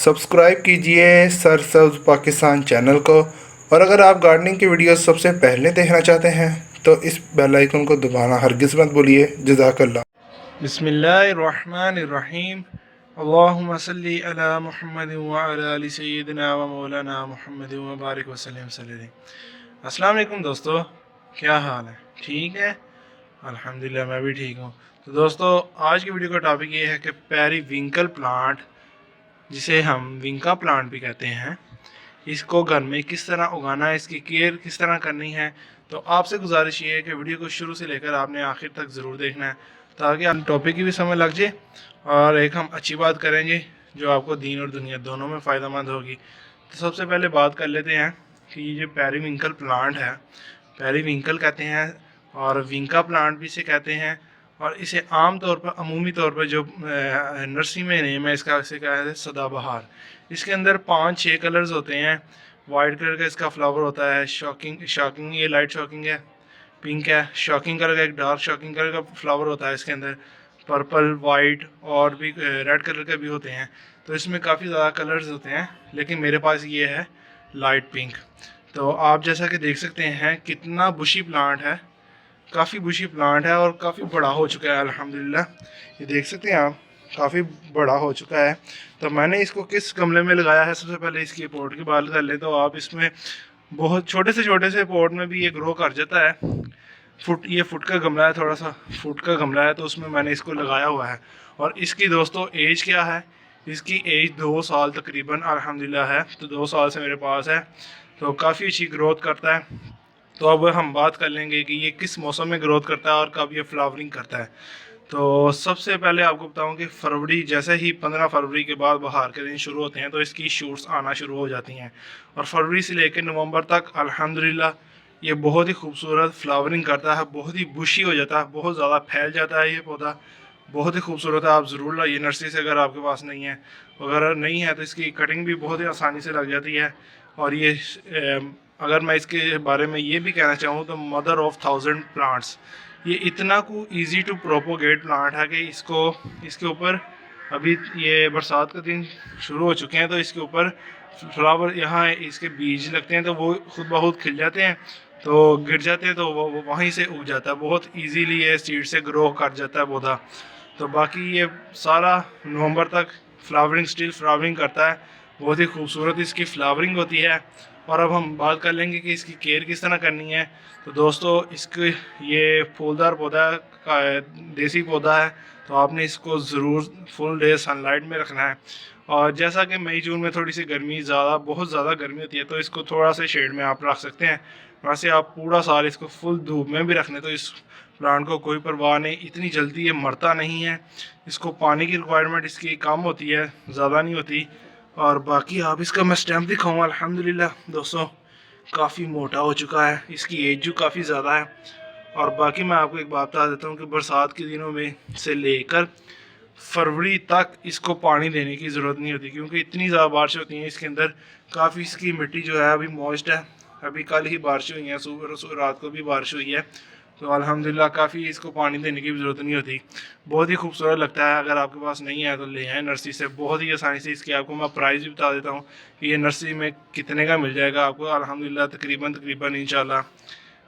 Subscribe कीजिए सरसब्ज Pakistan channel को, और अगर आप गार्डनिंग की वीडियोस सबसे पहले देखना चाहते हैं तो इस बेल आइकन को दबाना हरगिज़ मत भूलिए। जज़ाकल्लाह। बिस्मिल्लाहिर्रहमानिर्रहीम। अल्लाहुम्मा सल्ली अला मुहम्मद व अला आलि सय्यिदिना व मौलाना मुहम्मद व बारिक वसल्लम सल्लल्लाहु। अस्सलाम वालेकुम दोस्तों, क्या हाल है? ठीक है, अल्हम्दुलिल्लाह मैं भी ठीक हूँ। तो दोस्तों, आज की वीडियो का टॉपिक ये है कि पेरीविंकल प्लांट, जिसे हम विंका प्लांट भी कहते हैं, इसको घर में किस तरह उगाना है, इसकी केयर किस तरह करनी है। तो आपसे गुजारिश ये है कि वीडियो को शुरू से लेकर आपने आखिर तक ज़रूर देखना है, ताकि आप टॉपिक की भी समझ लग जाए और एक हम अच्छी बात करेंगे जो आपको दीन और दुनिया दोनों में फ़ायदेमंद होगी। तो सबसे पहले बात कर लेते हैं कि ये जो पेरीविंकल प्लांट है, पेरीविंकल कहते हैं और विंका प्लांट भी इसे कहते हैं, और इसे आम तौर पर अमूमी तौर पर जो नर्सरी में नेम है इसका, इसे कहते हैं सदाबहार। इसके अंदर 5-6 कलर्स होते हैं। वाइट कलर का इसका फ्लावर होता है, शॉकिंग ये लाइट शॉकिंग है, पिंक है, शॉकिंग कलर का एक डार्क शॉकिंग कलर का फ्लावर होता है इसके अंदर, पर्पल, वाइट और भी रेड कलर के भी होते हैं। तो इसमें काफ़ी ज़्यादा कलर्स होते हैं, लेकिन मेरे पास ये है लाइट पिंक। तो आप जैसा कि देख सकते हैं कितना बुशी प्लांट है, काफ़ी बुशी प्लांट है और काफ़ी बड़ा हो चुका है अल्हम्दुलिल्लाह। ये देख सकते हैं आप, काफ़ी बड़ा हो चुका है। तो मैंने इसको किस गमले में लगाया है, सबसे पहले इसकी पोर्ट की बात कर ले तो आप इसमें बहुत छोटे से पोर्ट में भी ये ग्रो कर जाता है। ये फुट का गमला है, थोड़ा सा फुट का गमला है, तो उसमें मैंने इसको लगाया हुआ है। और इसकी दोस्तों एज क्या है, इसकी एज 2 साल तकरीबन अल्हम्दुलिल्लाह है। तो 2 साल से मेरे पास है, तो काफ़ी अच्छी ग्रोथ करता है। तो अब हम बात कर लेंगे कि ये किस मौसम में ग्रोथ करता है और कब ये फ्लावरिंग करता है। तो सबसे पहले आपको बताऊं कि फरवरी, जैसे ही 15 फरवरी के बाद बहार के दिन शुरू होते हैं तो इसकी शूट्स आना शुरू हो जाती हैं, और फरवरी से लेकर नवंबर तक अल्हम्दुलिल्लाह ये बहुत ही खूबसूरत फ्लावरिंग करता है, बहुत ही बुशी हो जाता है, बहुत ज़्यादा फैल जाता है ये पौधा, बहुत ही खूबसूरत है। आप ज़रूर लाइए नर्सरी से अगर आपके पास नहीं है। अगर नहीं है तो इसकी कटिंग भी बहुत ही आसानी से लग जाती है। और ये अगर मैं इसके बारे में ये भी कहना चाहूँ तो मदर ऑफ 1000 प्लांट्स, ये इतना को ईजी टू प्रोपोगेट प्लांट है कि इसके ऊपर अभी ये बरसात के दिन शुरू हो चुके हैं, तो इसके ऊपर फ्लावर, यहाँ इसके बीज लगते हैं तो वो खुद ब खुद खिल जाते हैं, तो गिर जाते हैं तो वो वहीं से उग जाता है, बहुत इजीली ये सीड से ग्रो कर जाता है पौधा। तो बाकी ये सारा नवंबर तक स्टिल फ्लावरिंग करता है, बहुत ही खूबसूरत इसकी फ्लावरिंग होती है। और अब हम बात कर लेंगे कि इसकी केयर किस तरह करनी है। तो दोस्तों, इसके ये फूलदार पौधा का देसी पौधा है, तो आपने इसको ज़रूर फुल डे सनलाइट में रखना है। और जैसा कि मई जून में थोड़ी सी गर्मी बहुत ज़्यादा गर्मी होती है, तो इसको थोड़ा सा शेड में आप रख सकते हैं। वैसे आप पूरा साल इसको फुल धूप में भी रखने तो इस प्लांट को कोई परवाह नहीं, इतनी जल्दी ये मरता नहीं है। इसको पानी की रिक्वायरमेंट इसकी कम होती है, ज़्यादा नहीं होती। और बाकी आप इसका मैं स्टैम्प दिखाऊँ, अल्हम्दुलिल्लाह दोस्तों काफ़ी मोटा हो चुका है, इसकी एज जो काफ़ी ज़्यादा है। और बाकी मैं आपको एक बात बता देता हूँ कि बरसात के दिनों में से लेकर फरवरी तक इसको पानी देने की ज़रूरत नहीं होती, क्योंकि इतनी ज़्यादा बारिश होती हैं इसके अंदर। काफ़ी इसकी मिट्टी जो है अभी मॉइस्ट है, अभी कल ही बारिश हुई है, सुबह रात को भी बारिश हुई है, तो अल्हम्दुलिल्लाह काफ़ी इसको पानी देने की भी ज़रूरत नहीं होती। बहुत ही खूबसूरत लगता है। अगर आपके पास नहीं है तो ले आए नर्सरी से, बहुत ही आसानी से। इसकी आपको मैं प्राइस भी बता देता हूँ कि ये नर्सरी में कितने का मिल जाएगा आपको। अल्हम्दुलिल्लाह तकरीबन इंशाल्लाह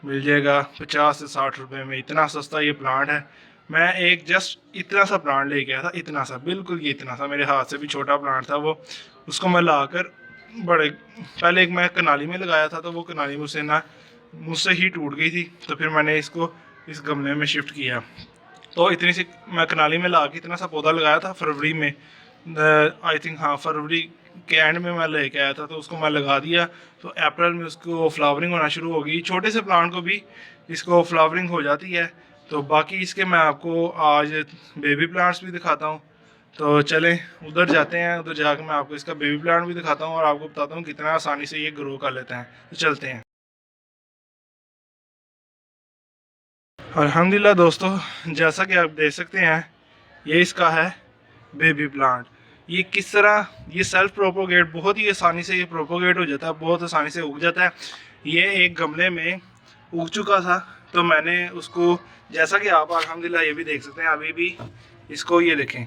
मिल जाएगा 50 से 60 रुपये में। इतना सस्ता ये प्लांट है। मैं एक जस्ट इतना सा प्लांट ले गया था, इतना सा, बिल्कुल ये इतना सा, मेरे हाथ से भी छोटा प्लांट था वो। उसको मैं लाकर पहले एक मैं कनाली में लगाया था, तो वो कनाली मुझसे ही टूट गई थी, तो फिर मैंने इसको इस गमले में शिफ्ट किया। तो इतनी सी मैं कनाली में ला के इतना सा पौधा लगाया था फरवरी में, आई थिंक, हाँ फरवरी के एंड में मैं लेके आया था, तो उसको मैं लगा दिया। तो अप्रैल में उसको फ्लावरिंग होना शुरू हो गई। छोटे से प्लांट को भी इसको फ्लावरिंग हो जाती है। तो बाकी इसके मैं आपको आज बेबी प्लांट्स भी दिखाता हूँ। तो चलें उधर जाते हैं, उधर जाकर मैं आपको इसका बेबी प्लांट भी दिखाता हूँ और आपको बताता हूँ कितना आसानी से ये ग्रो कर लेते हैं। तो चलते हैं। अल्हम्दुलिल्लाह दोस्तों, जैसा कि आप देख सकते हैं ये इसका है बेबी प्लांट। ये किस तरह, ये सेल्फ प्रोपोगेट, बहुत ही आसानी से ये प्रोपोगेट हो जाता है, बहुत आसानी से उग जाता है। ये एक गमले में उग चुका था, तो मैंने उसको, जैसा कि आप अल्हम्दुलिल्लाह ये भी देख सकते हैं, अभी भी इसको ये देखें,